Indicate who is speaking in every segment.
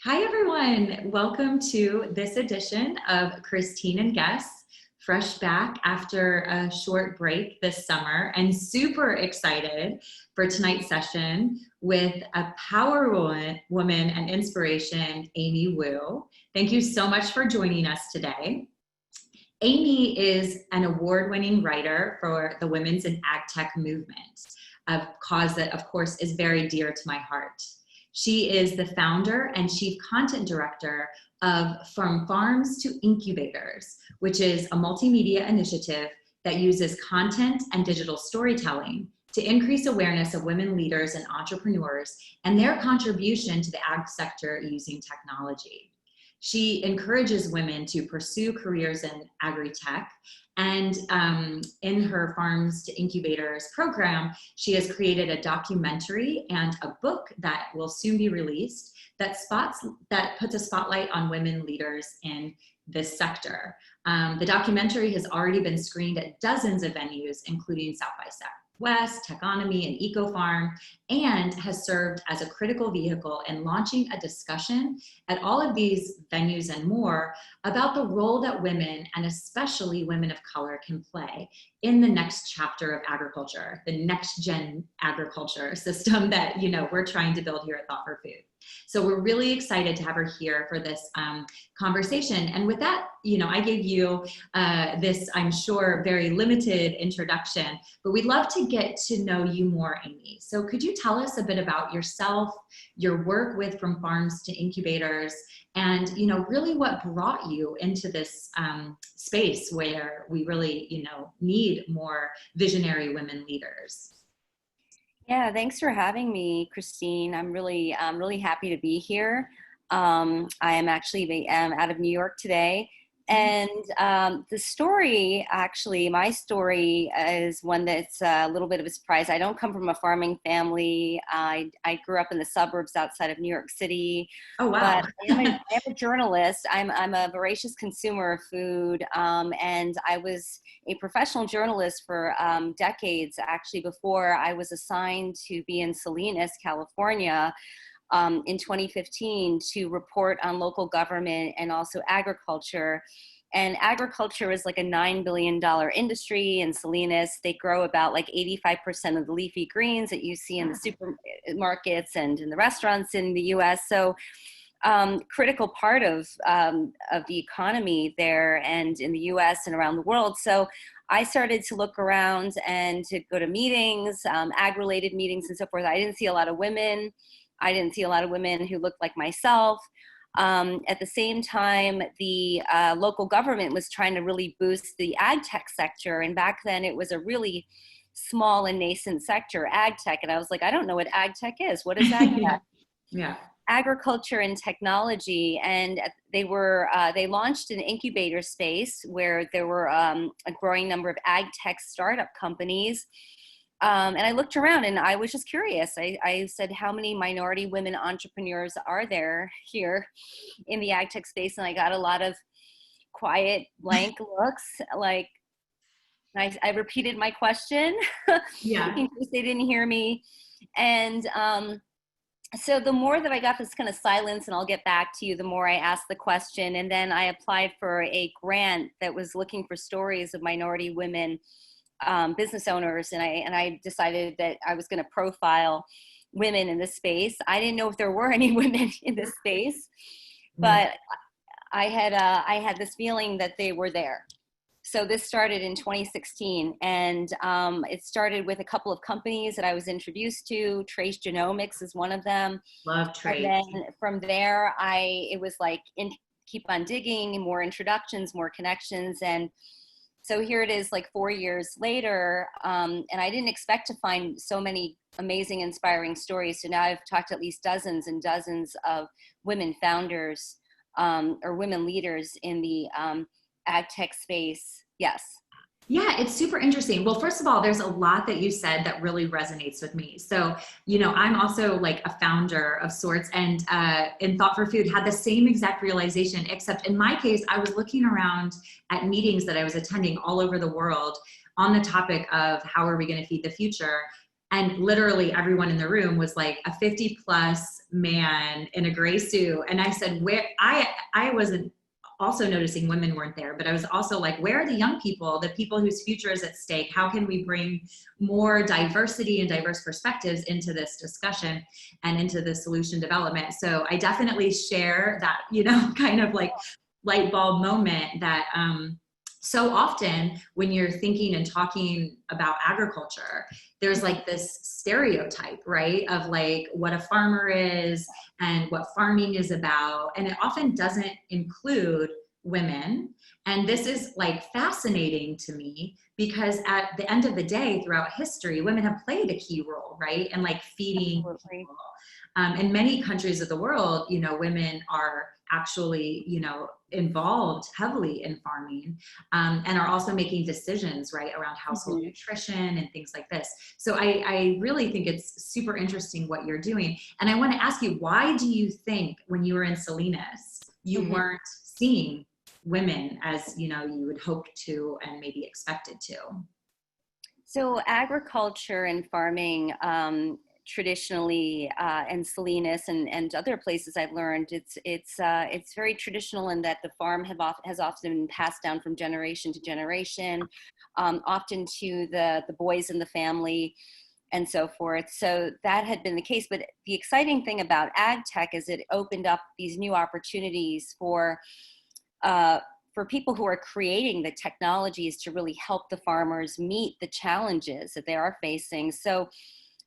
Speaker 1: Hi, everyone. Welcome to this edition of Christine and Guests, fresh back after a short break this summer, and super excited for tonight's session with a power woman and inspiration, Amy Wu. Thank you so much for joining us today. Amy is an award-winning writer for the women's and Agtech movement, a cause that, of course, is very dear to my heart. She is the founder and chief content director of From Farms to Incubators, which is a multimedia initiative that uses content and digital storytelling to increase awareness of women leaders and entrepreneurs and their contribution to the ag sector using technology. She encourages women to pursue careers in agri-tech, and in her Farms to Incubators program, she has created a documentary and a book that will soon be released that puts a spotlight on women leaders in this sector. The documentary has already been screened at dozens of venues, including South by Southwest, Techonomy and EcoFarm, and has served as a critical vehicle in launching a discussion at all of these venues and more about the role that women, and especially women of color, can play in the next chapter of agriculture, the next gen agriculture system that we're trying to build here at Thought for Food. So we're really excited to have her here for this conversation. And with that, I gave you this, I'm sure, very limited introduction, but we'd love to get to know you more, Amy. So could you tell us a bit about yourself, your work with From Farms to Incubators, and really what brought you into this space where we really need more visionary women leaders?
Speaker 2: Yeah, thanks for having me, Christine. I'm really happy to be here. I am actually out of New York today. And the story, actually, my story is one that's a little bit of a surprise. I don't come from a farming family. I grew up in the suburbs outside of New York City.
Speaker 1: Oh, wow.
Speaker 2: But I am a journalist. I'm a voracious consumer of food. And I was a professional journalist for decades, actually, before I was assigned to be in Salinas, California, in 2015 to report on local government and also agriculture. And agriculture is like a $9 billion industry in Salinas. They grow about like 85% of the leafy greens that you see in the supermarkets and in the restaurants in the US. So critical part of the economy there and in the US and around the world. So I started to look around and to go to meetings, ag-related meetings and so forth. I didn't see a lot of women. I didn't see a lot of women who looked like myself. At the same time, the local government was trying to really boost the ag tech sector. And back then it was a really small and nascent sector, ag tech. And I was like, I don't know what ag tech is. What is ag tech?
Speaker 1: Yeah.
Speaker 2: Agriculture and technology. And they launched an incubator space where there were a growing number of ag tech startup companies. And I looked around and I was just curious. I said, how many minority women entrepreneurs are there here in the ag tech space? And I got a lot of quiet, blank looks. Like, I repeated my question
Speaker 1: Yeah.
Speaker 2: in case they didn't hear me. And so the more that I got this kind of silence, and I'll get back to you, the more I asked the question. And then I applied for a grant that was looking for stories of minority women business owners, and I decided that I was going to profile women in this space. I didn't know if there were any women in this space, but I had this feeling that they were there. So this started in 2016, and it started with a couple of companies that I was introduced to. Trace Genomics is one of them.
Speaker 1: Love Trace.
Speaker 2: And then from there, it was like keep on digging, more introductions, more connections, and so here it is, like 4 years later, and I didn't expect to find so many amazing, inspiring stories. So now I've talked to at least dozens and dozens of women founders or women leaders in the ag tech space. Yes.
Speaker 1: Yeah, it's super interesting. Well, first of all, there's a lot that you said that really resonates with me. So, I'm also like a founder of sorts, and in Thought for Food had the same exact realization, except in my case, I was looking around at meetings that I was attending all over the world on the topic of how are we going to feed the future. And literally everyone in the room was like a 50 plus man in a gray suit. And I said, I wasn't also noticing women weren't there, but I was also like, where are the young people, the people whose future is at stake? How can we bring more diversity and diverse perspectives into this discussion and into the solution development? So I definitely share that, kind of like light bulb moment that, so often when you're thinking and talking about agriculture, there's like this stereotype, right, of like what a farmer is and what farming is about. And it often doesn't include women. And this is like fascinating to me because at the end of the day, throughout history, women have played a key role, right? And like feeding people. In many countries of the world, women are actually, involved heavily in farming, and are also making decisions, right, around household nutrition and things like this. So I really think it's super interesting what you're doing. And I want to ask you, why do you think when you were in Salinas, you weren't seeing women as, you would hope to and maybe expected to?
Speaker 2: So agriculture and farming, traditionally, and Salinas and other places I've learned, it's very traditional in that the farm has often been passed down from generation to generation, often to the boys in the family and so forth. So that had been the case. But the exciting thing about Agtech is it opened up these new opportunities for people who are creating the technologies to really help the farmers meet the challenges that they are facing. So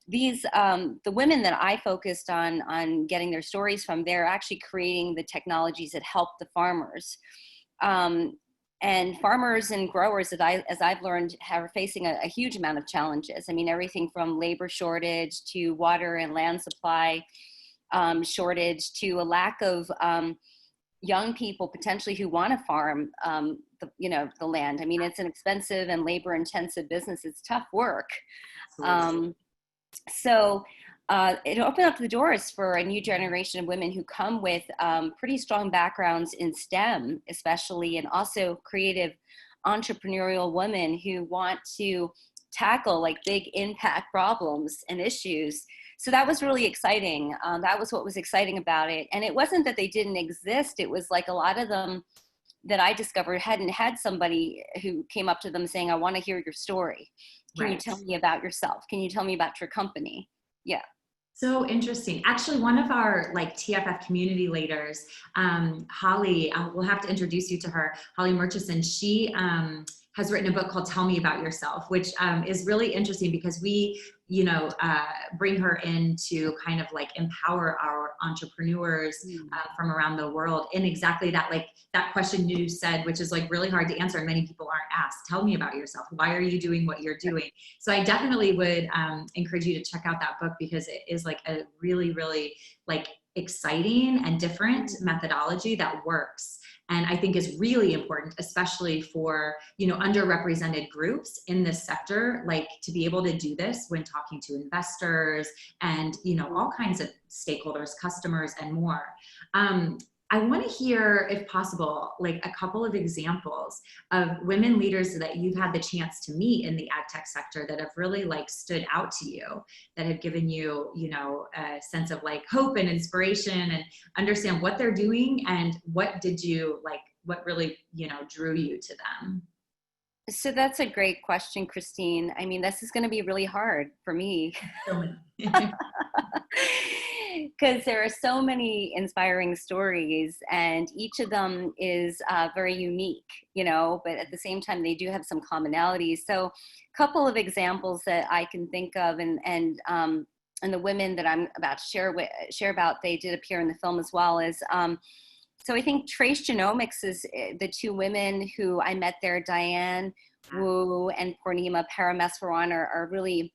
Speaker 2: these the women that I focused on getting their stories from, they're actually creating the technologies that help the farmers. And farmers and growers, as I've learned, are facing a huge amount of challenges. I mean, everything from labor shortage to water and land supply shortage to a lack of young people potentially who want to farm the land. I mean, it's an expensive and labor intensive business. It's tough work. So it opened up the doors for a new generation of women who come with pretty strong backgrounds in STEM, especially, and also creative entrepreneurial women who want to tackle like big impact problems and issues. So that was really exciting. That was what was exciting about it. And it wasn't that they didn't exist. It was like a lot of them that I discovered hadn't had somebody who came up to them saying, I want to hear your story. Can you tell me about yourself? Can you tell me about your company? Yeah.
Speaker 1: So interesting. Actually, one of our like TFF community leaders, Holly, we'll have to introduce you to her, Holly Murchison. She has written a book called Tell Me About Yourself, which is really interesting because we, bring her in to kind of like empower our entrepreneurs from around the world in exactly that, like that question you said, which is like really hard to answer and many people aren't asked. Tell me about yourself. Why are you doing what you're doing? So I definitely would encourage you to check out that book because it is like a really, really like exciting and different methodology that works. And I think is really important, especially for, underrepresented groups in this sector, like to be able to do this when talking to investors and, all kinds of stakeholders, customers, and more. I want to hear, if possible, like a couple of examples of women leaders that you've had the chance to meet in the ag tech sector that have really like stood out to you, that have given you, a sense of like hope and inspiration and understand what they're doing and what really, drew you to them.
Speaker 2: So that's a great question, Christine. I mean, this is going to be really hard for me. Because there are so many inspiring stories and each of them is very unique, but at the same time, they do have some commonalities. So a couple of examples that I can think of and the women that I'm about to share about, they did appear in the film as well, is so I think Trace Genomics is the two women who I met there, Diane Wu and Purnima Parameswaran, are really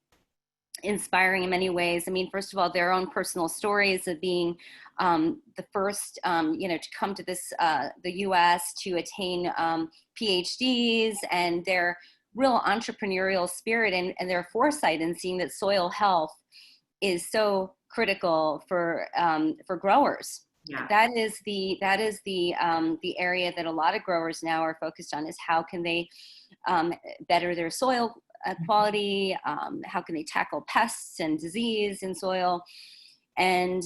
Speaker 2: inspiring in many ways. I mean, first of all, their own personal stories of being the first, to come to the U.S. to attain PhDs, and their real entrepreneurial spirit and their foresight in seeing that soil health is so critical for growers. Yeah. That is the area that a lot of growers now are focused on, is how can they better their soil quality, how can they tackle pests and disease in soil. And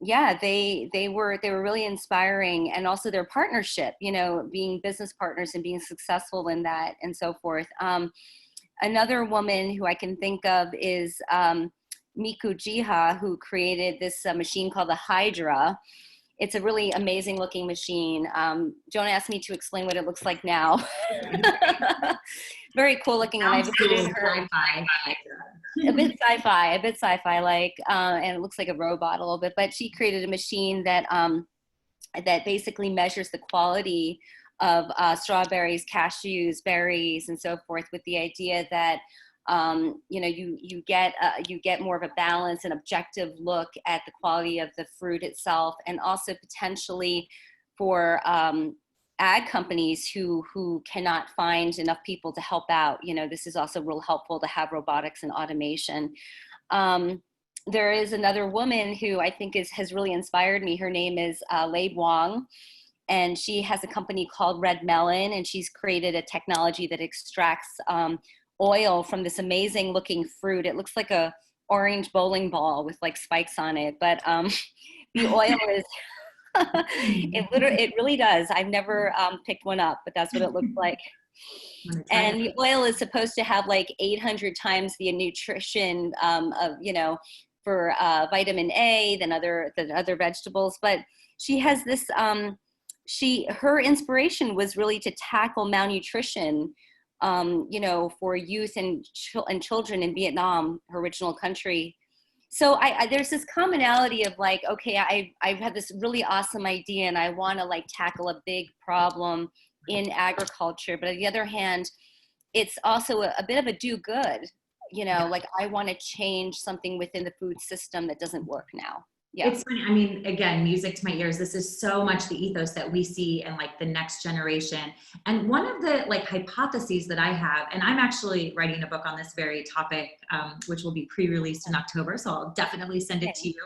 Speaker 2: yeah, they were really inspiring, and also their partnership, you know, being business partners and being successful in that and so forth. Another woman who I can think of is Miku Jiha, who created this machine called the Hydra. It's a really amazing looking machine. Jonah asked me to explain what it looks like now. Very cool looking, and I've seen her. A bit sci-fi like, and it looks like a robot a little bit. But she created a machine that that basically measures the quality of strawberries, cashews, berries, and so forth, with the idea that you know, you get more of a balanced and objective look at the quality of the fruit itself, and also potentially for ag companies who cannot find enough people to help out. You know, this is also real helpful to have robotics and automation. There is another woman who I think has really inspired me. Her name is Lei Wang, and she has a company called Red Melon, and she's created a technology that extracts oil from this amazing looking fruit. It looks like a orange bowling ball with like spikes on it, but the oil is it really does. I've never picked one up, but that's what it looks like. And the oil is supposed to have like 800 times the nutrition of, you know, for vitamin A than other vegetables. But she has this her inspiration was really to tackle malnutrition, you know, for youth and children in Vietnam, her original country. So there's this commonality of like, okay, I've had this really awesome idea and I want to like tackle a big problem in agriculture. But on the other hand, it's also a bit of a do good, you know, like I want to change something within the food system that doesn't work now. Yeah.
Speaker 1: It's funny. I mean, again, music to my ears. This is so much the ethos that we see in like the next generation. And one of the like hypotheses that I have, and I'm actually writing a book on this very topic, which will be pre-released in October. So I'll definitely send it to you.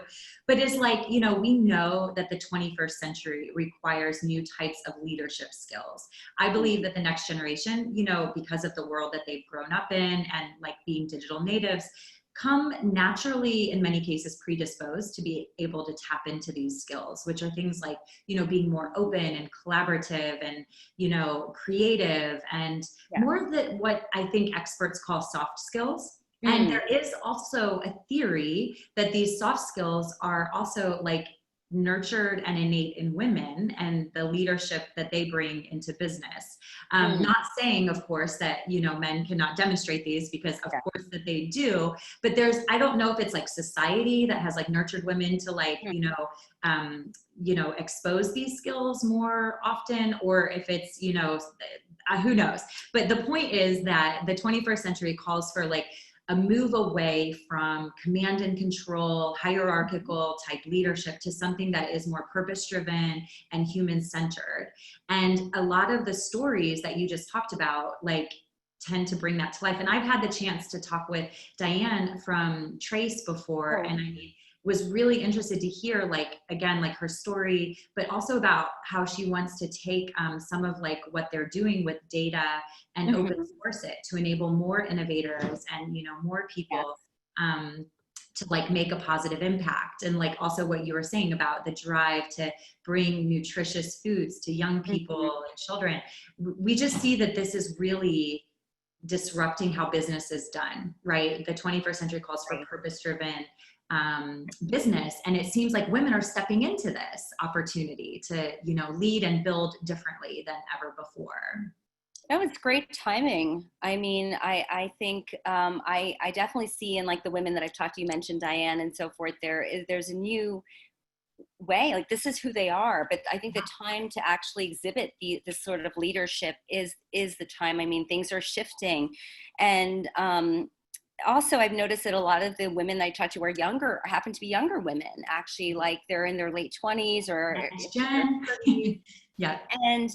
Speaker 1: But it's like, you know, we know that the 21st century requires new types of leadership skills. I believe that the next generation, you know, because of the world that they've grown up in and like being digital natives, come naturally, in many cases, predisposed to be able to tap into these skills, which are things like, you know, being more open and collaborative and, you know, creative and more of the, what I think experts call soft skills. And there is also a theory that these soft skills are also like nurtured and innate in women and the leadership that they bring into business. Not saying, of course, that, you know, men cannot demonstrate these, because of course that they do, but I don't know if it's like society that has like nurtured women to like, you know, expose these skills more often, or if it's, you know, who knows. But the point is that the 21st century calls for like a move away from command and control, hierarchical type leadership to something that is more purpose-driven and human-centered. And a lot of the stories that you just talked about, like, tend to bring that to life. And I've had the chance to talk with Diane from Trace before, and I was really interested to hear, like, again, like her story, but also about how she wants to take some of like what they're doing with data and open source it to enable more innovators and, you know, more people to like make a positive impact. And like also what you were saying about the drive to bring nutritious foods to young people and children. We just see that this is really disrupting how business is done, right? The 21st century calls for purpose-driven business. And it seems like women are stepping into this opportunity to, you know, lead and build differently than ever before.
Speaker 2: No, it's great timing. I mean, I think I definitely see in like the women that I've talked to, you mentioned Diane and so forth, there's a new way, like this is who they are. But I think the time to actually exhibit this sort of leadership is the time. I mean, things are shifting. And also, I've noticed that a lot of the women that I talk to are younger, happen to be younger women, actually, like they're in their late 20s or
Speaker 1: yeah.
Speaker 2: And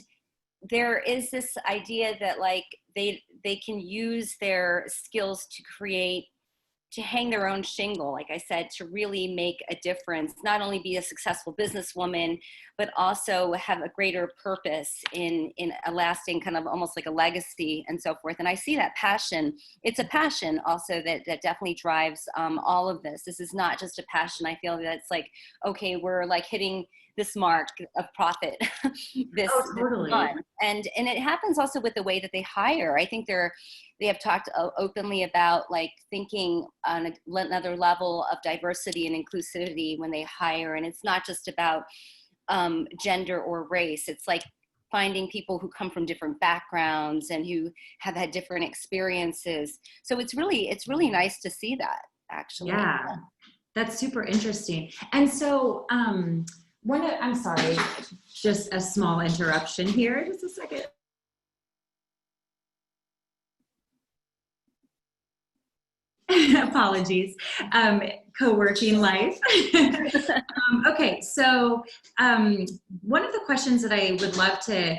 Speaker 2: there is this idea that like they can use their skills to create to hang their own shingle, like I said, to really make a difference, not only be a successful businesswoman, but also have a greater purpose in a lasting kind of almost like a legacy and so forth. And I see that passion. It's a passion also that definitely drives all of this. This is not just a passion. I feel that it's like, okay, we're like hitting this mark of profit this
Speaker 1: Totally.
Speaker 2: month. And it happens also with the way that they hire. I think they have talked openly about like thinking on another level of diversity and inclusivity when they hire. And it's not just about gender or race. It's like finding people who come from different backgrounds and who have had different experiences. So it's really nice to see that, actually.
Speaker 1: Yeah, that's super interesting. And so I'm sorry, just a small interruption here, just a second. Apologies. Co-working life. Okay, so one of the questions that I would love to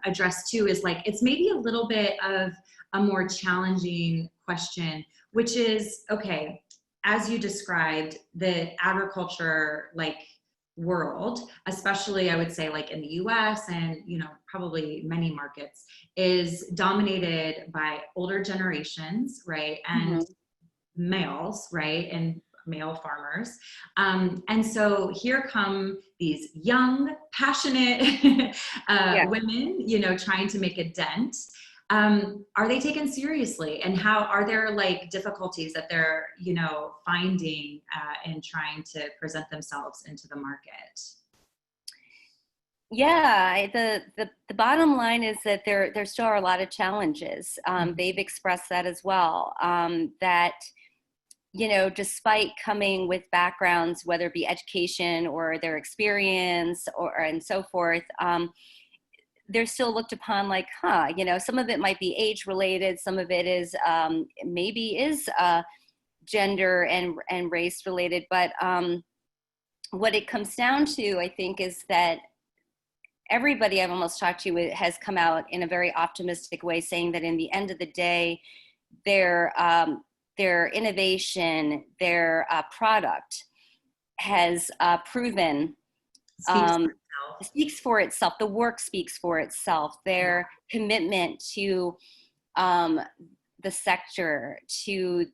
Speaker 1: address too is like, it's maybe a little bit of a more challenging question, which is, okay, as you described, the agriculture like world, especially I would say like in the US and, you know, probably many markets, is dominated by older generations, right? And males, right? And male farmers. And so here come these young, passionate women, you know, trying to make a dent. Are they taken seriously? And how are there like difficulties that they're, you know, finding in trying to present themselves into the market?
Speaker 2: Yeah, the bottom line is that there still are a lot of challenges. They've expressed that as well, that, you know, despite coming with backgrounds, whether it be education or their experience and so forth, they're still looked upon like, you know, some of it might be age related, some of it is maybe is gender and race related, but what it comes down to, I think, is that everybody I've almost talked to has come out in a very optimistic way, saying that in the end of the day, their innovation, their product has proven speaks for itself. The work speaks for itself. Their commitment to the sector, to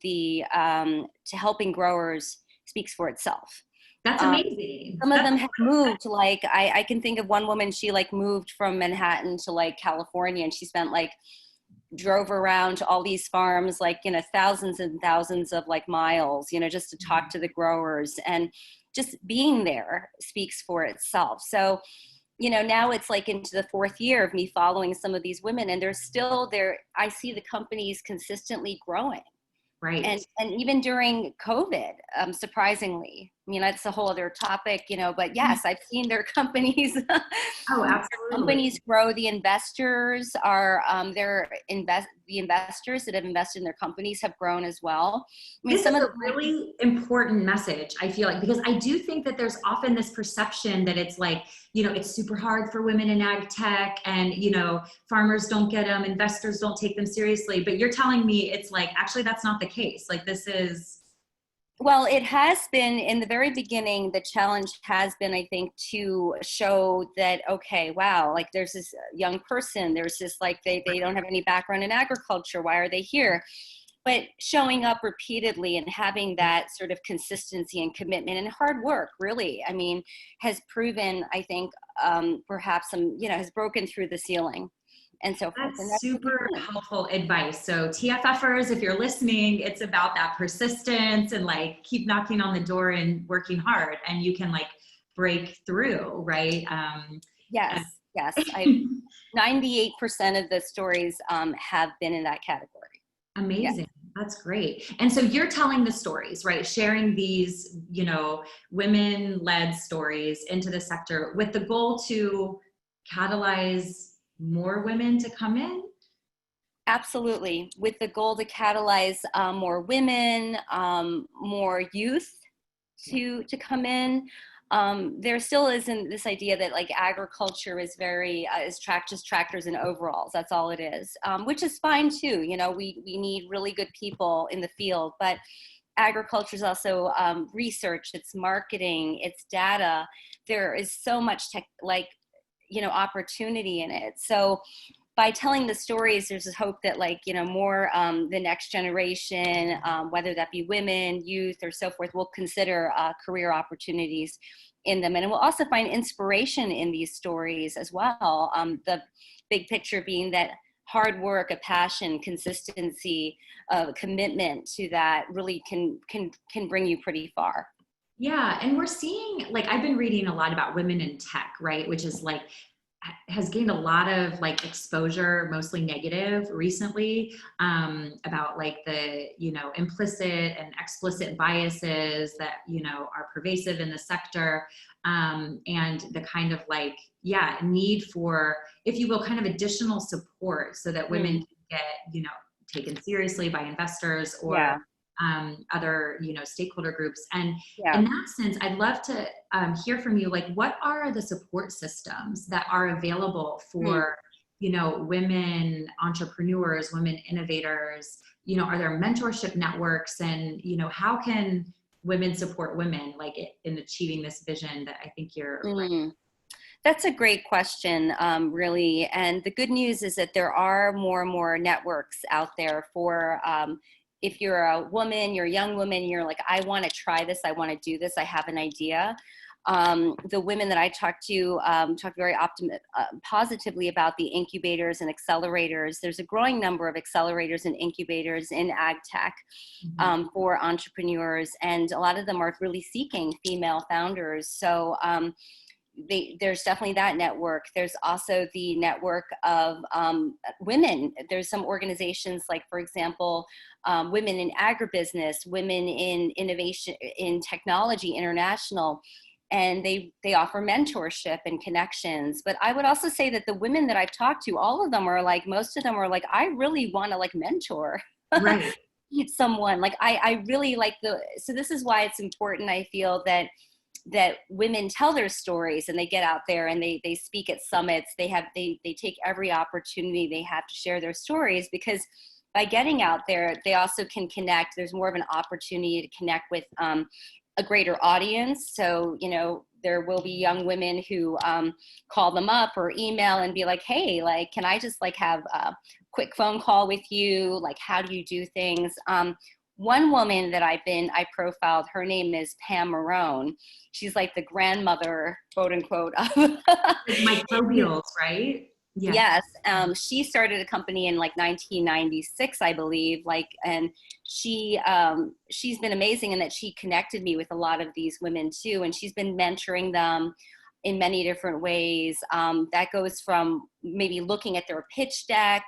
Speaker 2: helping growers speaks for itself.
Speaker 1: That's amazing.
Speaker 2: Some of them have moved, like, I can think of one woman, she like moved from Manhattan to like California, and she spent like, drove around to all these farms, like, you know, thousands and thousands of like miles, you know, just to talk to the growers, and just being there speaks for itself. So, you know, now it's like into the 4th year of me following some of these women, and they're still there. I see the companies consistently growing.
Speaker 1: Right.
Speaker 2: And even during COVID, surprisingly, I mean, that's a whole other topic, you know, but yes, I've seen their companies.
Speaker 1: Oh, absolutely.
Speaker 2: Companies grow. The investors are, the investors that have invested in their companies have grown as well. I mean,
Speaker 1: this is a really important message, I feel like, because I do think that there's often this perception that it's like, you know, it's super hard for women in ag tech, and, you know, farmers don't get them, investors don't take them seriously. But you're telling me it's like, actually, that's not the case. Like, this is.
Speaker 2: Well, it has been in the very beginning. The challenge has been, I think, to show that, okay, wow, like there's this young person, there's this, like, they don't have any background in agriculture. Why are they here? But showing up repeatedly and having that sort of consistency and commitment and hard work, really, I mean, has proven, I think, perhaps some, you know, has broken through the ceiling. And so forth.
Speaker 1: That's super helpful advice. So TFFers, if you're listening, it's about that persistence and like keep knocking on the door and working hard, and you can like break through, right?
Speaker 2: Yes. 98% of the stories have been in that category.
Speaker 1: Amazing. Yes. That's great. And so you're telling the stories, right? Sharing these, you know, women-led stories into the sector with the goal to catalyze more women to come in?
Speaker 2: Absolutely. With the goal to catalyze more women, more youth to come in. There still isn't this idea that like agriculture is very, is just tractors and overalls. That's all it is, which is fine too. You know, we need really good people in the field, but agriculture is also research, it's marketing, it's data. There is so much opportunity in it. So by telling the stories, there's a hope that more the next generation, whether that be women, youth, or so forth, will consider career opportunities in them. And we'll also find inspiration in these stories as well. The big picture being that hard work, a passion, consistency, commitment to that really can bring you pretty far.
Speaker 1: Yeah, and we're seeing, I've been reading a lot about women in tech, right? Which is has gained a lot of exposure, mostly negative recently, about the, implicit and explicit biases that, are pervasive in the sector. And the kind of need for, if you will, kind of additional support so that women can get, taken seriously by investors or other, stakeholder groups. And in that sense, I'd love to hear from you, what are the support systems that are available for, women entrepreneurs, women innovators? Are there mentorship networks, and, how can women support women in achieving this vision that I think you're
Speaker 2: That's a great question, really. And the good news is that there are more and more networks out there for, if you're a woman, you're a young woman, you're like, I want to try this, I want to do this, I have an idea. The women that I talked to talked very positively about the incubators and accelerators. There's a growing number of accelerators and incubators in Agtech for entrepreneurs, and a lot of them are really seeking female founders. So there's definitely that network. There's also the network of women. There's some organizations for example, Women in Agribusiness, Women in Innovation in Technology International, and they offer mentorship and connections. But I would also say that the women that I've talked to, all of them are most of them are I really want to mentor
Speaker 1: right.
Speaker 2: someone. I really so this is why it's important, I feel, that women tell their stories and they get out there and they speak at summits. They take every opportunity they have to share their stories, because by getting out there, they also can connect. There's more of an opportunity to connect with a greater audience. So, there will be young women who call them up or email and be like, hey, can I just have a quick phone call with you? How do you do things? One woman that I profiled, her name is Pam Marone. She's the grandmother, quote unquote, of
Speaker 1: microbials, right?
Speaker 2: Yeah. Yes. She started a company in 1996, I believe. And she's been amazing in that she connected me with a lot of these women too. And she's been mentoring them in many different ways. That goes from maybe looking at their pitch deck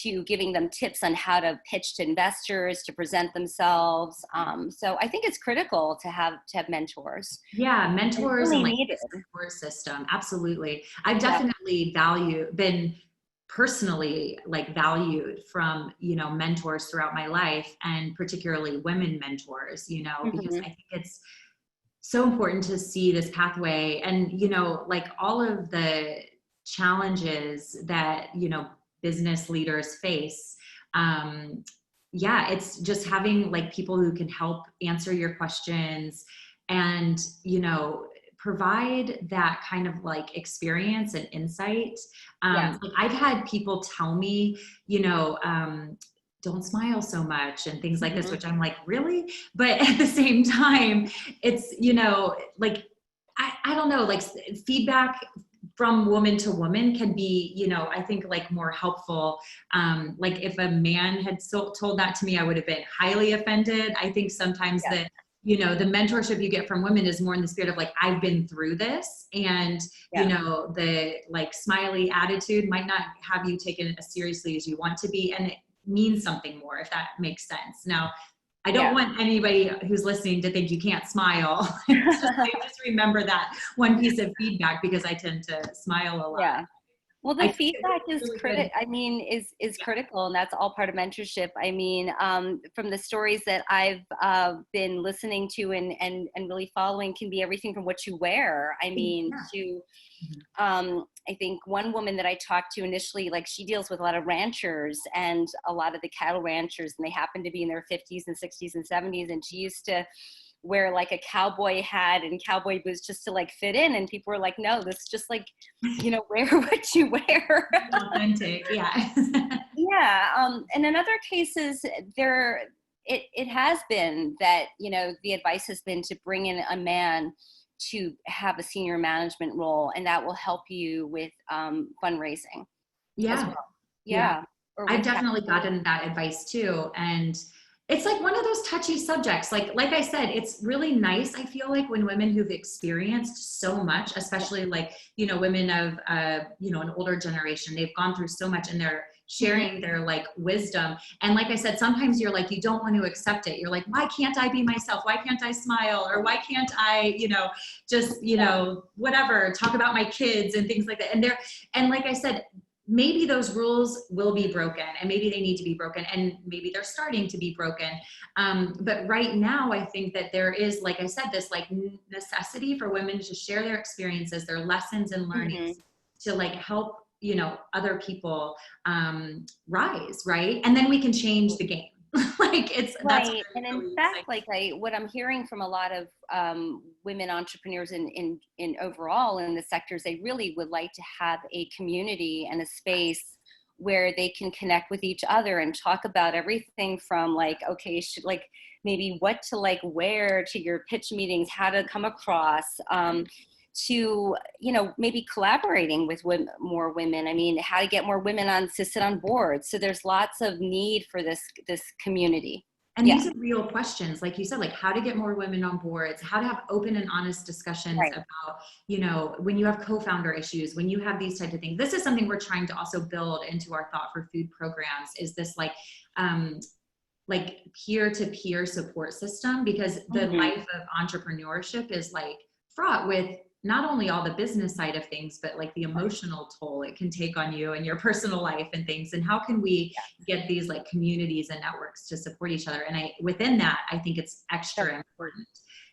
Speaker 2: to giving them tips on how to pitch to investors, to present themselves. So I think it's critical to have mentors.
Speaker 1: Yeah, mentors
Speaker 2: really
Speaker 1: and
Speaker 2: needed.
Speaker 1: support system. Absolutely. I've definitely been personally valued from, mentors throughout my life, and particularly women mentors, because I think it's so important to see this pathway and, all of the challenges that, business leaders face. It's just having people who can help answer your questions and, provide that kind of experience and insight. I've had people tell me, don't smile so much and things like this, which I'm really? But at the same time, it's, I don't know, feedback from woman to woman can be, I think more helpful. If a man had told that to me, I would have been highly offended. I think sometimes the mentorship you get from women is more in the spirit of I've been through this, and the smiley attitude might not have you taken as seriously as you want to be, and it means something more, if that makes sense. Now, I don't want anybody who's listening to think you can't smile. just remember that one piece of feedback, because I tend to smile a lot.
Speaker 2: Yeah. Well, the feedback is critical. I mean, is critical, and that's all part of mentorship. I mean, from the stories that I've been listening to and really following, can be everything from what you wear. I mean, to I think one woman that I talked to initially, like she deals with a lot of ranchers and a lot of the cattle ranchers, and they happen to be in their 50s and 60s and 70s. And she used to wear like a cowboy hat and cowboy boots just to like fit in. And people were like, no, this is just like, wear what you wear.
Speaker 1: Authentic, yeah.
Speaker 2: Yeah. And in other cases, it has been that, the advice has been to bring in a man to have a senior management role, and that will help you with fundraising.
Speaker 1: Yeah.
Speaker 2: As well. Yeah.
Speaker 1: I've definitely gotten that advice too. And it's like one of those touchy subjects. Like I said, it's really nice, I feel like, when women who've experienced so much, especially like, women of, an older generation, they've gone through so much and they're sharing their like wisdom. And like I said, sometimes you're like, you don't want to accept it. You're like, why can't I be myself? Why can't I smile? Or why can't I, just, whatever, talk about my kids and things like that. And like I said, maybe those rules will be broken, and maybe they need to be broken, and maybe they're starting to be broken. But right now, I think that there is, like I said, this like necessity for women to share their experiences, their lessons and learnings to like help, other people rise, right? And then we can change the game. Like it's
Speaker 2: right.
Speaker 1: That's
Speaker 2: and in fact, like what I'm hearing from a lot of women entrepreneurs in overall in the sectors, they really would like to have a community and a space where they can connect with each other and talk about everything from like, okay, like maybe what to like wear to your pitch meetings, how to come across, to, maybe collaborating with more women. I mean, how to get more women to sit on boards. So there's lots of need for this community.
Speaker 1: And these are real questions, like you said, like how to get more women on boards, how to have open and honest discussions about, when you have co-founder issues, when you have these types of things. This is something we're trying to also build into our Thought for Food programs, is this like peer-to-peer support system, because the life of entrepreneurship is like fraught with not only all the business side of things, but like the emotional toll it can take on you and your personal life and things. And how can we get these like communities and networks to support each other? And within that, I think it's extra important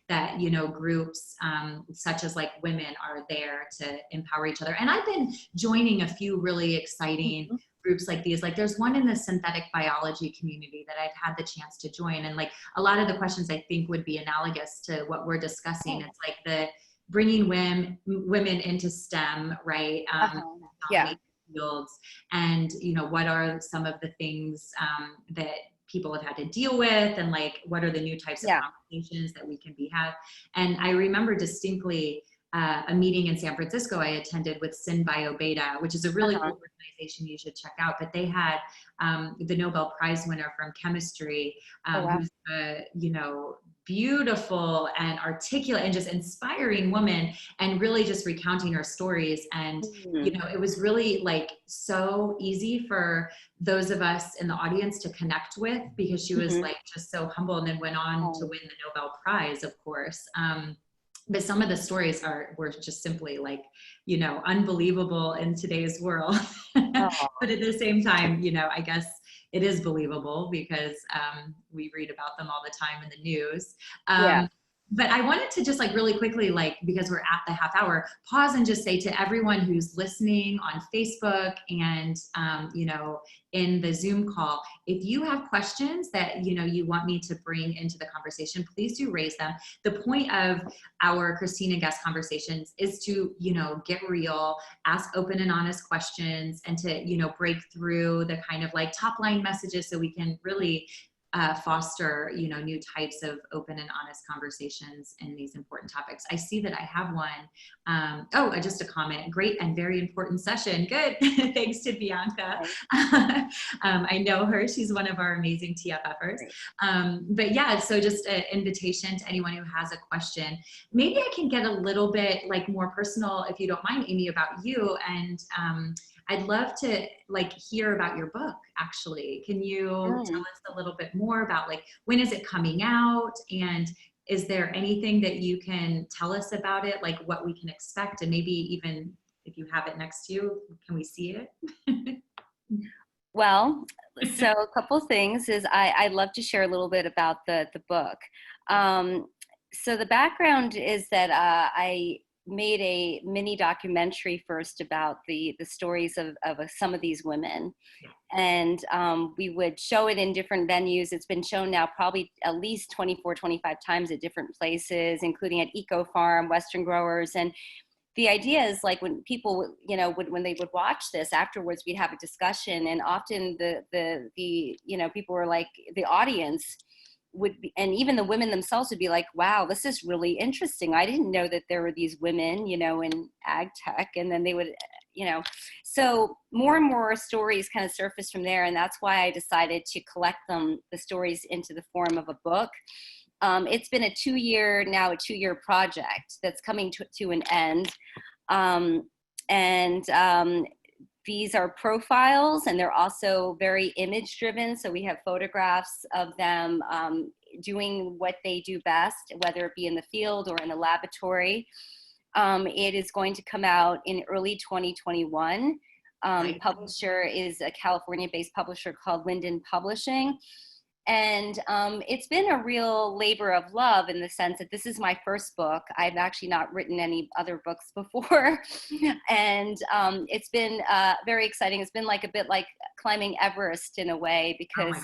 Speaker 1: that, groups such as like women are there to empower each other. And I've been joining a few really exciting groups like these. Like there's one in the synthetic biology community that I've had the chance to join. And like a lot of the questions I think would be analogous to what we're discussing. It's like bringing women into STEM, right? Fields, and what are some of the things that people have had to deal with, and like what are the new types of conversations that we can have. And I remember distinctly a meeting in San Francisco I attended with SynBio Beta, which is a really cool organization you should check out. But they had the Nobel Prize winner from chemistry, who's beautiful and articulate and just inspiring woman, and really just recounting her stories. And it was really like so easy for those of us in the audience to connect with, because she was like just so humble, and then went on to win the Nobel Prize, of course. But some of the stories were just simply like, unbelievable in today's world. But at the same time, I guess it is believable, because we read about them all the time in the news. But I wanted to just like really quickly, like, because we're at the half hour, pause and just say to everyone who's listening on Facebook and, in the Zoom call, if you have questions that, you want me to bring into the conversation, please do raise them. The point of our Christina Guest conversations is to, get real, ask open and honest questions, and to, break through the kind of like top line messages, so we can really foster, new types of open and honest conversations in these important topics. I see that I have one. Just a comment. Great and very important session. Good. Thanks to Bianca. I know her. She's one of our amazing TFFers. But yeah, so just an invitation to anyone who has a question. Maybe I can get a little bit like more personal, if you don't mind, Amy, about you. And I'd love to like hear about your book, actually. Can you tell us a little bit more about like, when is it coming out? And is there anything that you can tell us about it? Like what we can expect, and maybe even if you have it next to you, can we see it?
Speaker 2: Well, so a couple things is I'd love to share a little bit about the book. So the background is that I made a mini documentary first about the stories of some of these women. And we would show it in different venues. It's been shown now probably at least 24, 25 times at different places, including at EcoFarm, Western Growers. And the idea is like when people, you know, when they would watch this afterwards, we'd have a discussion, and often the you know, people were like, the audience would be, and even the women themselves would be like, wow, this is really interesting. I didn't know that there were these women, you know, in ag tech. And then they would, you know, so more and more stories kind of surfaced from there. And that's why I decided to collect the stories into the form of a book. It's been a two-year project that's coming to an end. These are profiles, and they're also very image driven. So we have photographs of them doing what they do best, whether it be in the field or in the laboratory. It is going to come out in early 2021.
Speaker 1: Right.
Speaker 2: Publisher is a California-based publisher called Linden Publishing. And it's been a real labor of love in the sense that this is my first book. I've actually not written any other books before. And it's been very exciting. It's been like a bit like climbing Everest in a way, because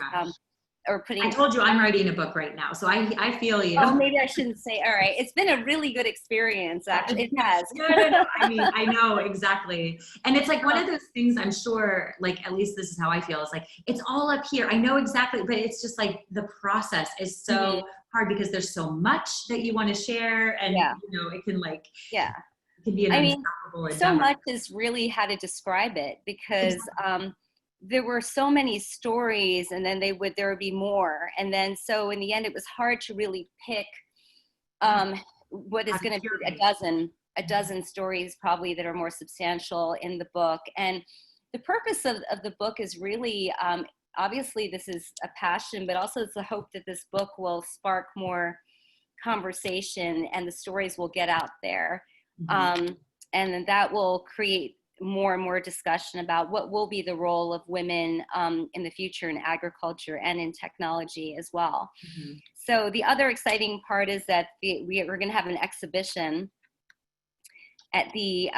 Speaker 1: I told you I'm writing a book right now, so I feel you.
Speaker 2: Oh, maybe I shouldn't say. All right, it's been a really good experience. Actually, it has.
Speaker 1: No. I mean, I know exactly, and it's like one of those things. I'm sure, like at least this is how I feel. It's like it's all up here. I know exactly, but it's just like the process is so hard because there's so much that you want to share, and you know, it can like it can be an unstoppable endeavor.
Speaker 2: So much is really how to describe it, because. There were so many stories, and then there would be more. And then, so in the end, it was hard to really pick what is going to be a dozen stories probably that are more substantial in the book. And the purpose of the book is really, obviously this is a passion, but also it's the hope that this book will spark more conversation and the stories will get out there. And then that will create more and more discussion about what will be the role of women in the future in agriculture and in technology as well. So the other exciting part is that we're going to have an exhibition at the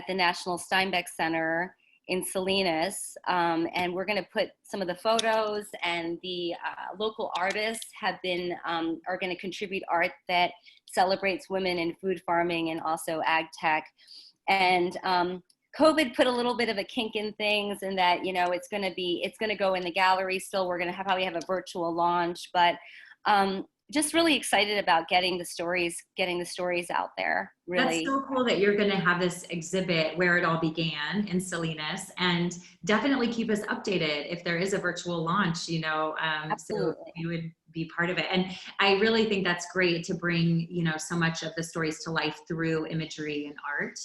Speaker 2: National Steinbeck Center in Salinas, and we're going to put some of the photos, and the local artists are going to contribute art that celebrates women in food farming and also ag tech. And COVID put a little bit of a kink in things, in that, you know, it's going to go in the gallery still. We're going to probably have a virtual launch, but just really excited about getting the stories out there. Really.
Speaker 1: That's so cool that you're going to have this exhibit where it all began in Salinas, and definitely keep us updated if there is a virtual launch, you know, so you would be part of it. And I really think that's great to bring, you know, so much of the stories to life through imagery and art.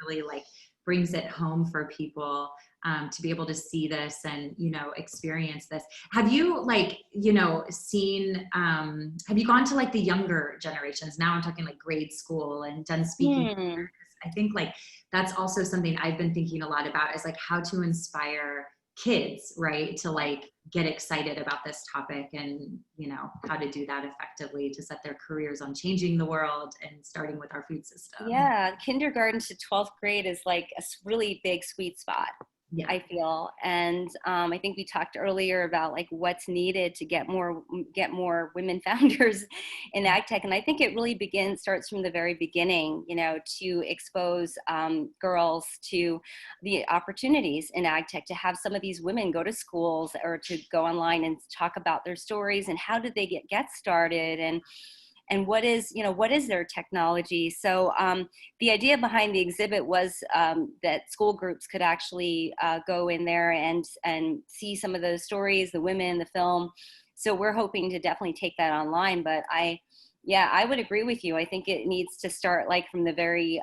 Speaker 1: Really like brings it home for people to be able to see this and, you know, experience this. Have you like, you know, seen, have you gone to like the younger generations? Now I'm talking like grade school, and done speaking. I think like that's also something I've been thinking a lot about, is like how to inspire kids, right, to like get excited about this topic, and you know, how to do that effectively to set their careers on changing the world and starting with our food system. Yeah,
Speaker 2: kindergarten to 12th grade is like a really big sweet spot. I feel. And I think we talked earlier about like what's needed to get more women founders in ag tech. And I think it really starts from the very beginning, you know, to expose girls to the opportunities in ag tech, to have some of these women go to schools or to go online and talk about their stories and how did they get started, and what is their technology. So the idea behind the exhibit was that school groups could actually go in there and see some of those stories, the women, the film. So we're hoping to definitely take that online. But I would agree with you. I think it needs to start like from the very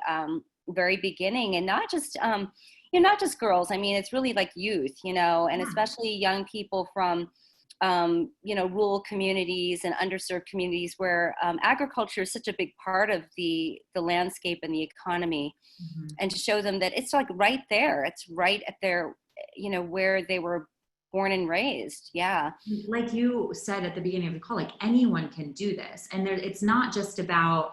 Speaker 2: beginning, and not just not just girls. I mean, it's really like youth, you know, and especially young people from rural communities and underserved communities where agriculture is such a big part of the landscape and the economy, and to show them that it's like right there, it's right at their, you know, where they were born and raised. Yeah.
Speaker 1: Like you said at the beginning of the call, like anyone can do this. And it's not just about,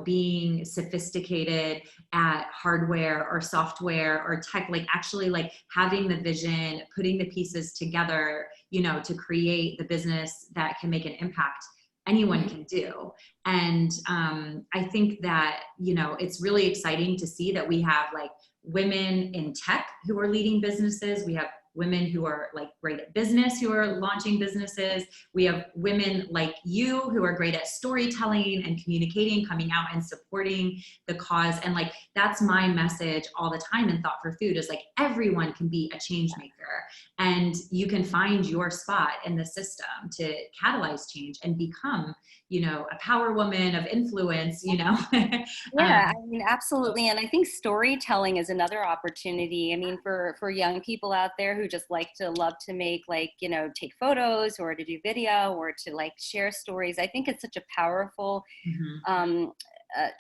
Speaker 1: being sophisticated at hardware or software or tech, like actually like having the vision, putting the pieces together, to create the business that can make an impact, anyone can do. And I think that, it's really exciting to see that we have like women in tech who are leading businesses. We have women who are like great at business, who are launching businesses. We have women like you who are great at storytelling and communicating, coming out and supporting the cause. And like, that's my message all the time in Thought for Food, is like, everyone can be a change maker, and you can find your spot in the system to catalyze change and become, a power woman of influence,
Speaker 2: Yeah, I mean, absolutely. And I think storytelling is another opportunity. I mean, for young people out there who just love to make like, take photos or to do video or to like share stories. I think it's such a powerful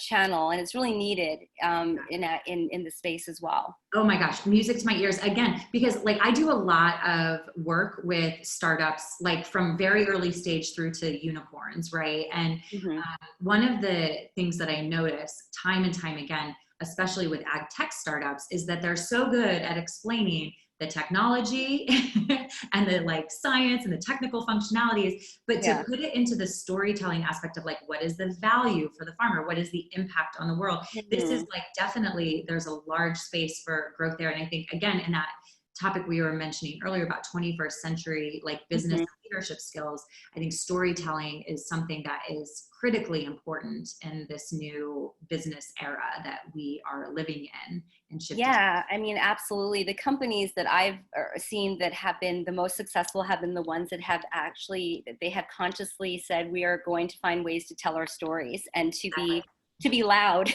Speaker 2: channel, and it's really needed in the space as well.
Speaker 1: Oh my gosh, music to my ears again, because like I do a lot of work with startups, like from very early stage through to unicorns, right? And one of the things that I notice time and time again, especially with ag tech startups, is that they're so good at explaining the technology and the like science and the technical functionalities, but to put it into the storytelling aspect of like, what is the value for the farmer? What is the impact on the world? This is like, definitely there's a large space for growth there. And I think, again, in that topic we were mentioning earlier about 21st century, like business leadership skills, I think storytelling is something that is critically important in this new business era that we are living in and shifting.
Speaker 2: Yeah, I mean, absolutely. The companies that I've seen that have been the most successful have been the ones that have they have consciously said, we are going to find ways to tell our stories and to be loud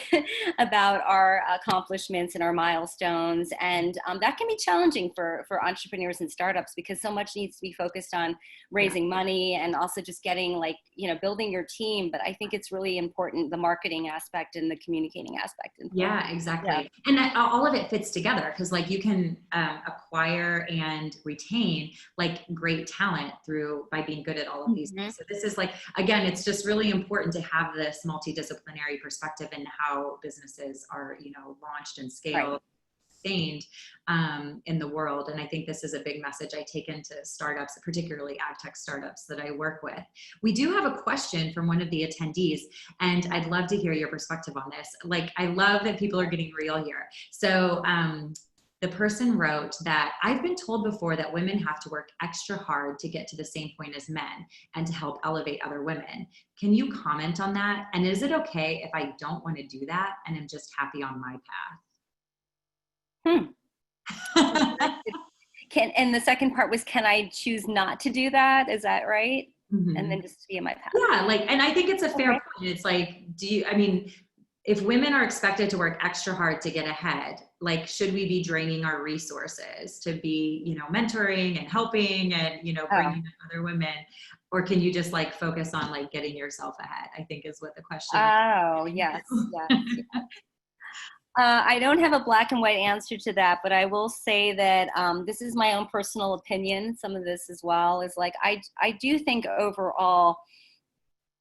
Speaker 2: about our accomplishments and our milestones. And that can be challenging for entrepreneurs and startups, because so much needs to be focused on raising money and also just getting like, building your team. But I think it's really important, the marketing aspect and the communicating aspect.
Speaker 1: Yeah, exactly. Yeah. And that, all of it fits together, because like you can acquire and retain like great talent by being good at all of these things. So this is like, again, it's just really important to have this multidisciplinary perspective in how businesses are, launched and scaled, sustained in the world. And I think this is a big message I take into startups, particularly ag tech startups that I work with. We do have a question from one of the attendees, and I'd love to hear your perspective on this. Like, I love that people are getting real here. So the person wrote that, I've been told before that women have to work extra hard to get to the same point as men and to help elevate other women. Can you comment on that? And is it okay if I don't want to do that and I'm just happy on my path?
Speaker 2: And the second part was, can I choose not to do that? Is that right? And then just be in my path.
Speaker 1: Yeah, like, and I think it's a fair point. It's like, if women are expected to work extra hard to get ahead, like, should we be draining our resources to be, mentoring and helping and, bringing in other women? Or can you just like focus on like getting yourself ahead, I think is what the question is.
Speaker 2: Oh, yes. I don't have a black and white answer to that, but I will say that this is my own personal opinion. Some of this as well is like, I do think overall,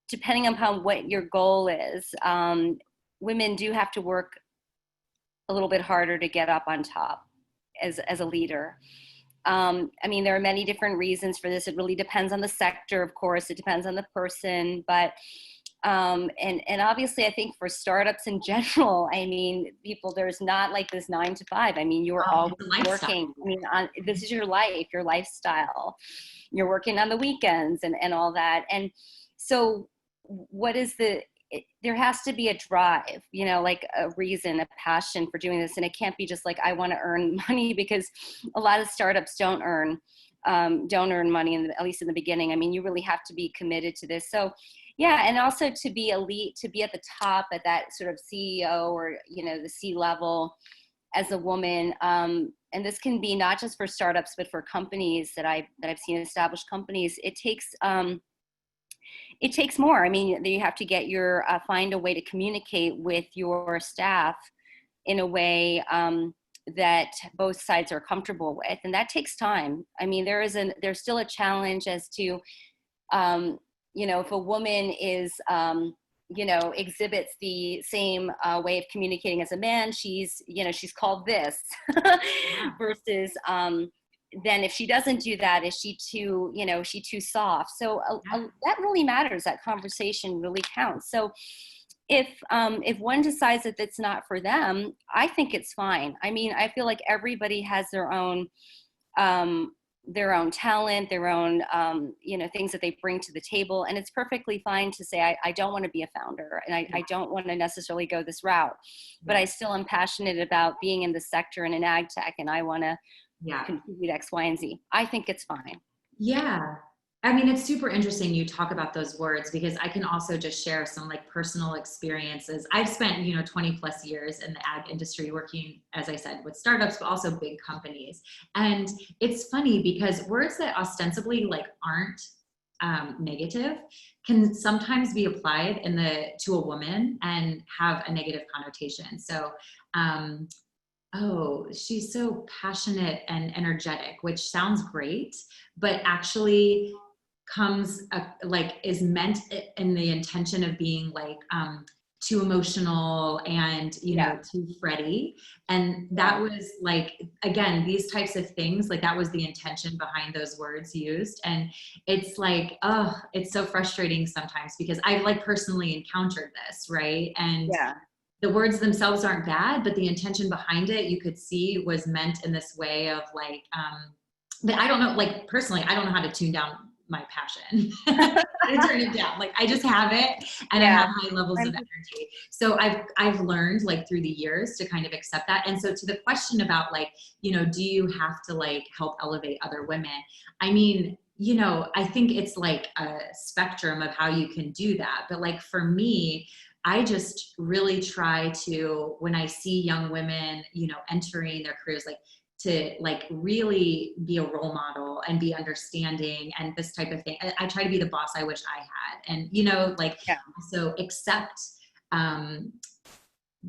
Speaker 2: depending upon what your goal is, women do have to work a little bit harder to get up on top as a leader. I mean, there are many different reasons for this. It really depends on the sector, of course. It depends on the person, but and obviously, I think for startups in general, I mean, there's not like this 9 to 5. I mean, you're always working. I mean, this is your life, your lifestyle. You're working on the weekends and all that. And so there has to be a drive, like a reason, a passion for doing this. And it can't be just like, I want to earn money, because a lot of startups don't earn money, at least in the beginning. I mean, you really have to be committed to this. So yeah, and also to be elite, to be at the top, at that sort of CEO or, the C-level as a woman. And this can be not just for startups, but for companies that I've seen, established companies. It takes more. I mean, you have to find a way to communicate with your staff in a way that both sides are comfortable with. And that takes time. I mean, there's still a challenge as to, if a woman is, exhibits the same way of communicating as a man, she's called this.
Speaker 1: Yeah.
Speaker 2: Versus then if she doesn't do that, is she too soft? So that really matters. That conversation really counts. So if one decides that it's not for them, I think it's fine. I mean, I feel like everybody has their own talent, their own, things that they bring to the table. And it's perfectly fine to say, I don't want to be a founder, and I don't want to necessarily go this route, but I still am passionate about being in the sector and in ag tech, and I want to contribute X, Y, and Z. I think it's fine.
Speaker 1: Yeah. I mean, it's super interesting you talk about those words, because I can also just share some like personal experiences. I've spent, 20 plus years in the ag industry working, as I said, with startups, but also big companies. And it's funny because words that ostensibly like aren't negative can sometimes be applied to a woman and have a negative connotation. So, oh, she's so passionate and energetic, which sounds great, but actually is meant in the intention of being like too emotional and too fretty. And that was like, again, these types of things, like that was the intention behind those words used. And it's like, oh, it's so frustrating sometimes, because I've like personally encountered this, right? And the words themselves aren't bad, but the intention behind it, you could see, was meant in this way of like, but I don't know, like personally, I don't know how to tune down my passion. I turn it down. Like I just have it, and I have high levels of energy. So I've learned like through the years to kind of accept that. And so to the question about like, do you have to like help elevate other women? I mean, I think it's like a spectrum of how you can do that. But like for me, I just really try to, when I see young women, entering their careers, like to like really be a role model and be understanding and this type of thing. I try to be the boss I wish I had. And, so accept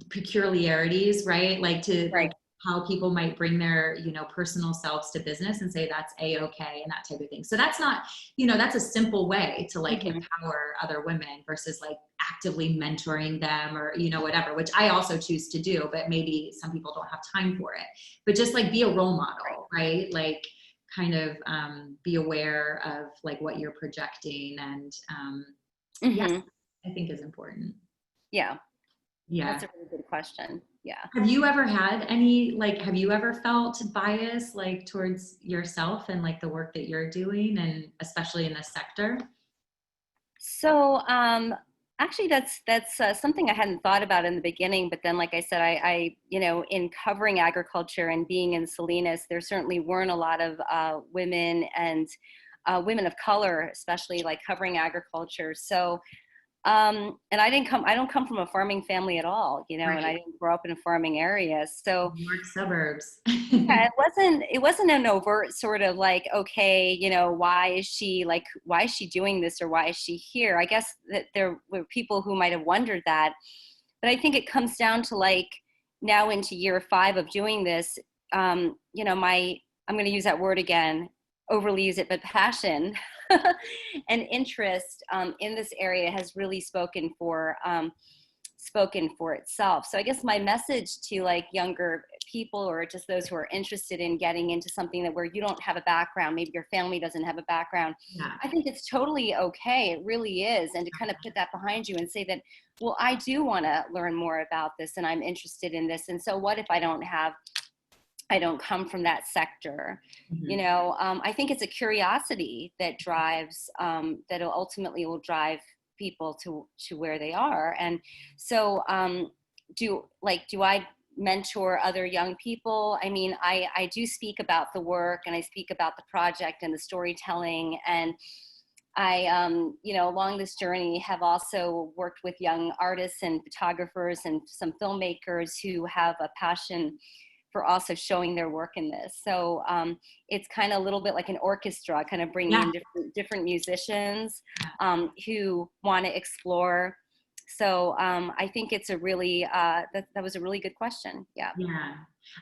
Speaker 1: peculiarities, right? Like to like how people might bring their, personal selves to business and say that's A-okay and that type of thing. So that's not, that's a simple way to like empower other women versus like actively mentoring them or, whatever, which I also choose to do, but maybe some people don't have time for it. But just like be a role model, right? Like kind of be aware of like what you're projecting, and I think is important.
Speaker 2: Yeah.
Speaker 1: Yeah.
Speaker 2: That's a really good question. Yeah.
Speaker 1: Have you ever had any, like, have you ever felt bias like towards yourself and like the work that you're doing, and especially in this sector?
Speaker 2: So, actually that's something I hadn't thought about in the beginning, but then, like I said, I in covering agriculture and being in Salinas, there certainly weren't a lot of women and women of color, especially like covering agriculture. So, and I don't come from a farming family at all, and I didn't grow up in a farming area. So
Speaker 1: New York suburbs.
Speaker 2: yeah, it wasn't an overt sort of like, okay, why is she doing this, or why is she here? I guess that there were people who might have wondered that, but I think it comes down to like now into year 5 of doing this, I'm going to use that word again, overly use it, but passion and interest in this area has really spoken for itself. So I guess my message to like younger people, or just those who are interested in getting into something that where you don't have a background, maybe your family doesn't have a background, I think it's totally okay. It really is. And to kind of put that behind you and say that, well, I do want to learn more about this, and I'm interested in this. And so what if I don't come from that sector? I think it's a curiosity that drives, that ultimately will drive people to where they are. And so do I mentor other young people? I mean, I do speak about the work, and I speak about the project and the storytelling, and I along this journey have also worked with young artists and photographers and some filmmakers who have a passion for also showing their work in this. So it's kind of a little bit like an orchestra, kind of bringing in different musicians who want to explore. So I think it's a really, that was a really good question. Yeah.
Speaker 1: Yeah.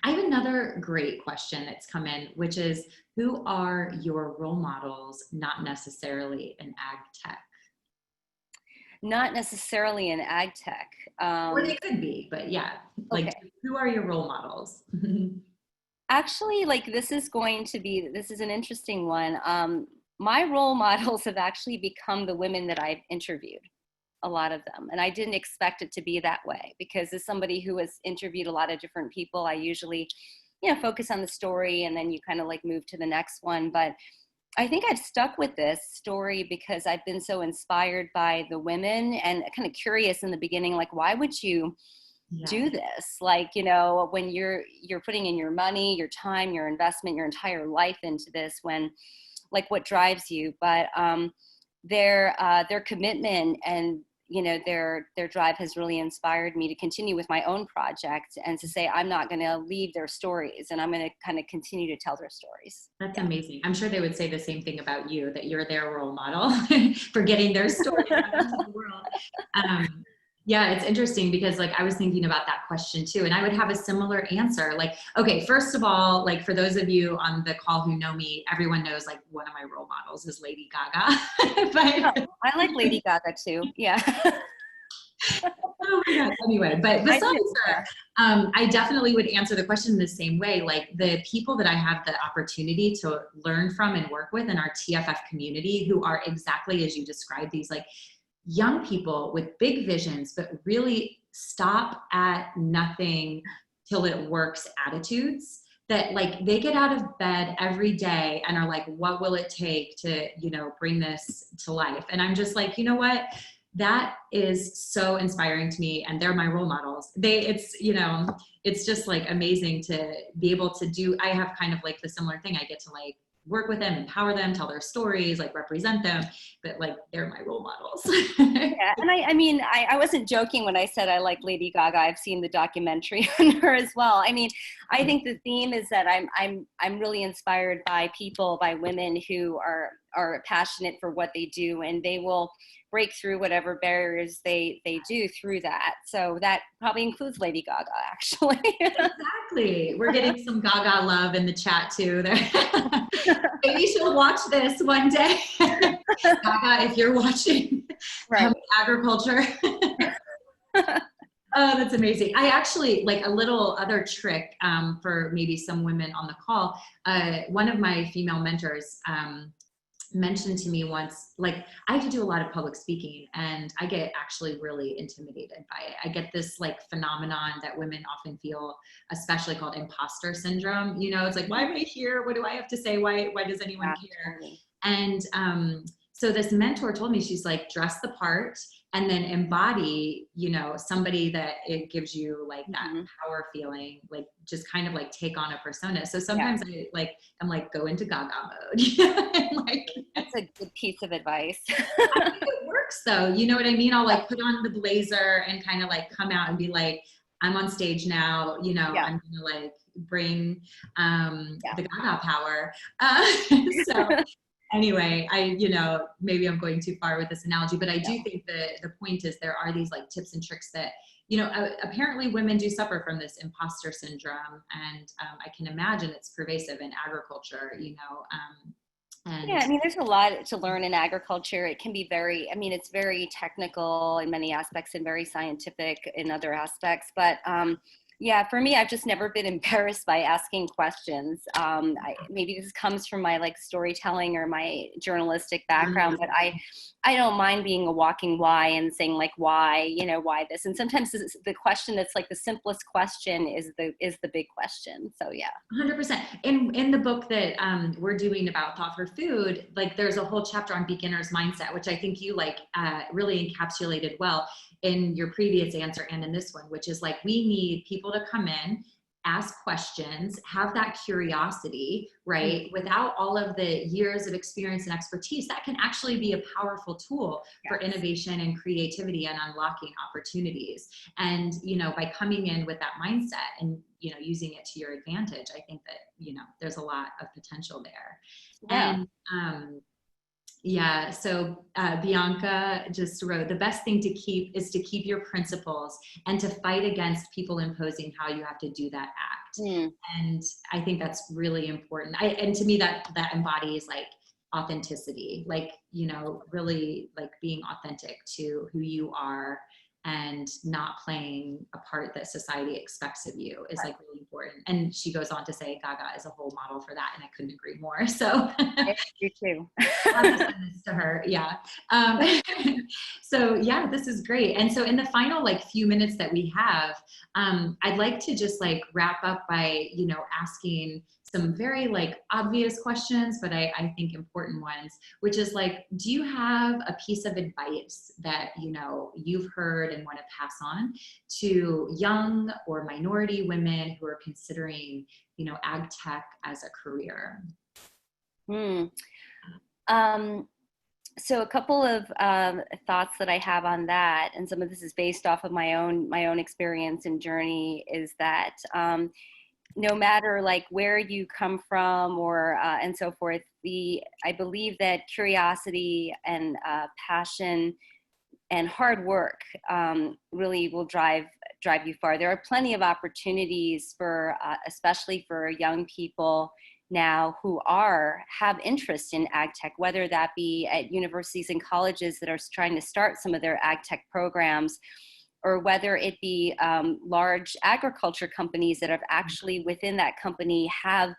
Speaker 1: I have another great question that's come in, which is, who are your role models, not necessarily in ag tech?
Speaker 2: Not necessarily in ag tech.
Speaker 1: Or they could be, but yeah, like
Speaker 2: Okay.
Speaker 1: who are your role models?
Speaker 2: Actually, like this is an interesting one. My role models have actually become the women that I've interviewed, a lot of them. And I didn't expect it to be that way because as somebody who has interviewed a lot of different people, I usually, focus on the story and then you kind of like move to the next one. But I think I've stuck with this story because I've been so inspired by the women and kind of curious in the beginning, like, why would you
Speaker 1: Yeah.
Speaker 2: do this? Like, when you're putting in your money, your time, your investment, your entire life into this, when like what drives you, but their commitment and their drive has really inspired me to continue with my own project and to say I'm not going to leave their stories and I'm going to kind of continue to tell their stories.
Speaker 1: That's
Speaker 2: Yeah.
Speaker 1: amazing. I'm sure they would say the same thing about you, that you're their role model for getting their stories out into the world. Um, yeah, it's interesting because like I was thinking about that question too, and I would have a similar answer. Like, okay, first of all, like for those of you on the call who know me, everyone knows like one of my role models is Lady Gaga.
Speaker 2: Oh,
Speaker 1: But
Speaker 2: I like Lady Gaga too. Yeah.
Speaker 1: oh my God. Anyway, but
Speaker 2: I
Speaker 1: besides
Speaker 2: do.
Speaker 1: her,
Speaker 2: Yeah.
Speaker 1: I definitely would answer the question the same way. Like the people that I have the opportunity to learn from and work with in our TFF community, who are exactly as you described, these like young people with big visions, but really stop at nothing till it works attitudes, that like they get out of bed every day and are like, what will it take to, bring this to life? And I'm just like, you know what? That is so inspiring to me, and they're my role models. It's just like amazing to be able to do. I have kind of like the similar thing. I get to like work with them, empower them, tell their stories, like represent them, but like they're my role models.
Speaker 2: Yeah, and I mean, I wasn't joking when I said I like Lady Gaga. I've seen the documentary on her as well. I mean, I think the theme is that I'm really inspired by people, by women who are passionate for what they do, and they will break through whatever barriers they do through that. So that probably includes Lady Gaga, actually.
Speaker 1: Exactly. We're getting some Gaga love in the chat too. Maybe she'll watch this one day. Gaga, if you're watching,
Speaker 2: Right.
Speaker 1: agriculture. Oh, that's amazing. I actually like a little other trick for maybe some women on the call. One of my female mentors mentioned to me once, like I have to do a lot of public speaking and I get actually really intimidated by it. I get this like phenomenon that women often feel, especially called imposter syndrome. It's like, why am I here? What do I have to say? Why does anyone care?
Speaker 2: Totally.
Speaker 1: And so this mentor told me, she's like, dress the part and then embody, somebody that it gives you like that power feeling, like just kind of like take on a persona. So sometimes I'm like, go into Gaga mode. And like,
Speaker 2: That's a good piece of advice.
Speaker 1: I think it works though. You know what I mean? I'll like put on the blazer and kind of like come out and be like, I'm on stage now,
Speaker 2: Yeah.
Speaker 1: I'm gonna like bring the Gaga power. So anyway, maybe I'm going too far with this analogy, but I do think the point is there are these like tips and tricks that, apparently women do suffer from this imposter syndrome. And I can imagine it's pervasive in agriculture, and
Speaker 2: Yeah, I mean, there's a lot to learn in agriculture. It can be it's very technical in many aspects and very scientific in other aspects. But yeah, for me, I've just never been embarrassed by asking questions. Maybe this comes from my like storytelling or my journalistic background, but I don't mind being a walking why and saying like why this. And sometimes the question that's like the simplest question is the big question. So yeah.
Speaker 1: 100%. In the book that we're doing about Thought for Food, like there's a whole chapter on beginner's mindset, which I think you like really encapsulated well in your previous answer and in this one, which is like we need people to come in, ask questions, have that curiosity, right? Without all of the years of experience and expertise, that can actually be a powerful tool for innovation and creativity and unlocking opportunities. And, by coming in with that mindset and, using it to your advantage, I think that, there's a lot of potential there.
Speaker 2: Yeah.
Speaker 1: And, yeah, so Bianca just wrote, the best thing to keep is to keep your principles and to fight against people imposing how you have to do that act. And I think that's really important. And to me, that embodies like authenticity, like, you know, really like being authentic to who you are and not playing a part that society expects of you is like really important. And she goes on to say Gaga is a whole model for that, and I couldn't agree more. So
Speaker 2: I do too.
Speaker 1: I'll just send this to her. Yeah. Um, so yeah, this is great. And so in the final like few minutes that we have, I'd like to just like wrap up by, you know, asking some very like obvious questions, but I think important ones, which is like, do you have a piece of advice that, you know, you've heard and want to pass on to young or minority women who are considering, you know, ag tech as a career?
Speaker 2: So a couple of thoughts that I have on that, and some of this is based off of my own experience and journey, is that no matter like where you come from or and so forth, I believe that curiosity and passion and hard work really will drive you far. There are plenty of opportunities for especially for young people now who have interest in ag tech, whether that be at universities and colleges that are trying to start some of their ag tech programs, or whether it be large agriculture companies that have actually within that company have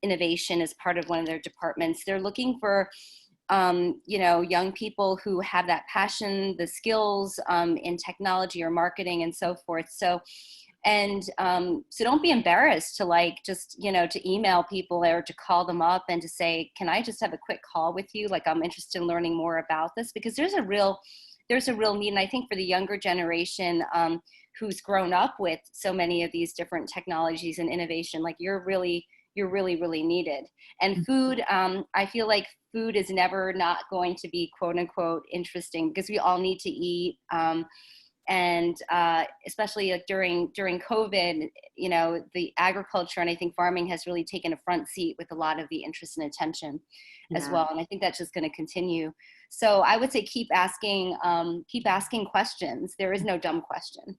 Speaker 2: innovation as part of one of their departments. They're looking for you know, young people who have that passion, the skills in technology or marketing and so forth. So don't be embarrassed to like just, you know, to email people or to call them up and to say, can I just have a quick call with you? Like, I'm interested in learning more about this, because there's a real need. And I think for the younger generation who's grown up with so many of these different technologies and innovation, like you're really needed. And food, I feel like food is never not going to be quote unquote interesting, because we all need to eat. And especially like during COVID, you know, the agriculture and I think farming has really taken a front seat with a lot of the interest and attention as well. And I think that's just going to continue. So I would say keep asking questions. There is no dumb question.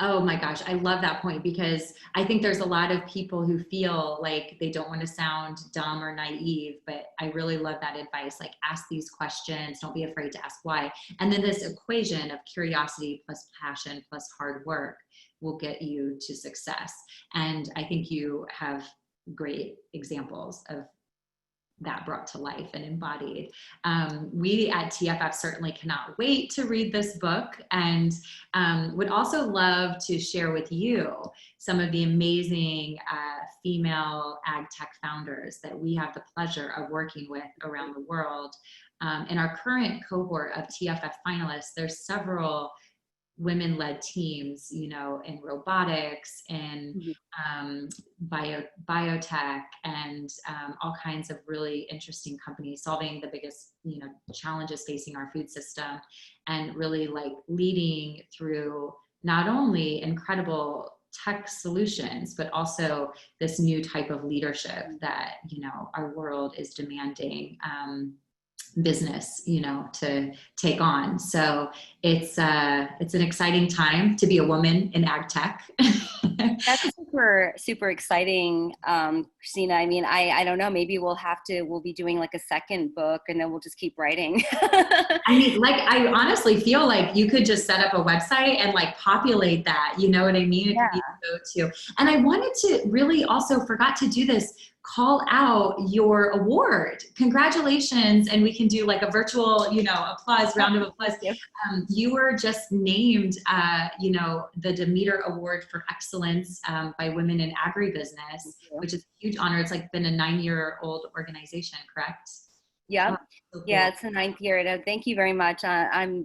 Speaker 1: Oh my gosh, I love that point, because I think there's a lot of people who feel like they don't want to sound dumb or naive, but I really love that advice. Like, ask these questions, don't be afraid to ask why. And then this equation of curiosity plus passion plus hard work will get you to success. And I think you have great examples of that brought to life and embodied. We at TFF certainly cannot wait to read this book, and would also love to share with you some of the amazing female ag tech founders that we have the pleasure of working with around the world. In our current cohort of TFF finalists, there's several women-led teams, you know, in robotics and biotech and all kinds of really interesting companies solving the biggest, you know, challenges facing our food system, and really like leading through not only incredible tech solutions, but also this new type of leadership that, you know, our world is demanding business, you know, to take on. So it's an exciting time to be a woman in ag tech.
Speaker 2: That's super exciting, Christina. I mean, I don't know, maybe we'll be doing like a second book and then we'll just keep writing.
Speaker 1: I mean, like, I honestly feel like you could just set up a website and like populate that, you know what I mean? It could be the go-to. And I wanted to really also forgot to do this, call out your award. Congratulations. And we can do like a virtual, you know, round of applause. You were just named, you know, the Demeter Award for Excellence by Women in Agribusiness, which is a huge honor. It's like been a 9-year-old organization, correct?
Speaker 2: Yeah.
Speaker 1: Oh, so cool.
Speaker 2: Yeah, it's the 9th year. Thank you very much. I'm,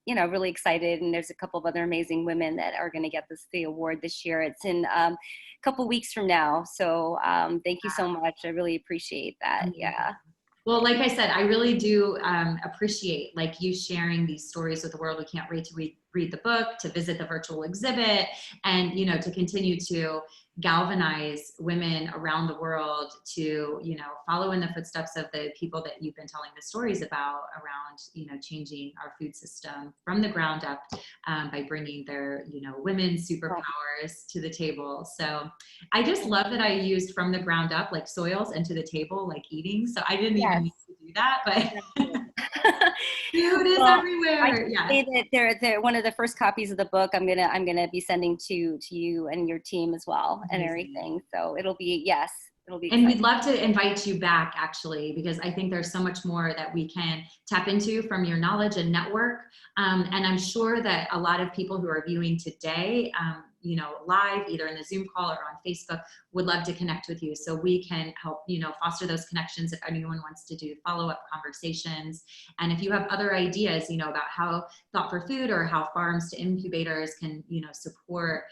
Speaker 2: you know, really excited. And there's a couple of other amazing women that are going to get the award this year. It's in a couple weeks from now. So thank you so much. I really appreciate that. Yeah.
Speaker 1: Well, like I said, I really do appreciate like you sharing these stories with the world. We can't wait to read the book, to visit the virtual exhibit, and, you know, to continue to galvanize women around the world to, you know, follow in the footsteps of the people that you've been telling the stories about around, you know, changing our food system from the ground up, by bringing their, you know, women's superpowers to the table. So I just love that I used from the ground up, like soils, and to the table, like eating. So I didn't even need to do that, but food is
Speaker 2: Well, I
Speaker 1: everywhere.
Speaker 2: can
Speaker 1: Yeah.
Speaker 2: say that they're one of the first copies of the book I'm gonna be sending to you and your team as well, and everything. So it'll be
Speaker 1: And
Speaker 2: exciting.
Speaker 1: we'd love to invite you back, actually, because I think there's so much more that we can tap into from your knowledge and network. And I'm sure that a lot of people who are viewing today, you know, live, either in the Zoom call or on Facebook, would love to connect with you, so we can help, you know, foster those connections if anyone wants to do follow-up conversations. And if you have other ideas, you know, about how Thought for Food or how Farms to Incubators can, you know, support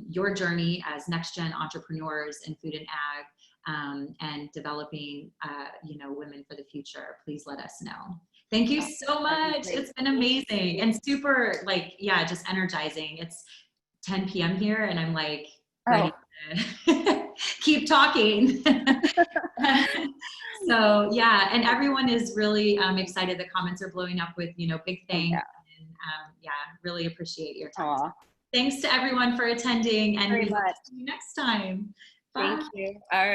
Speaker 1: your journey as next-gen entrepreneurs in food and ag, and developing, you know, women for the future, please let us know. Thank you so much. It's been amazing and super, like, yeah, just energizing. It's 10 p.m. here, and I'm like ready to keep talking. So yeah, and everyone is really excited. The comments are blowing up with, you know, big thanks. And yeah, really appreciate your time.
Speaker 2: Aww.
Speaker 1: Thanks to everyone for attending, and we hope to see you next time. Bye.
Speaker 2: Thank you. All right.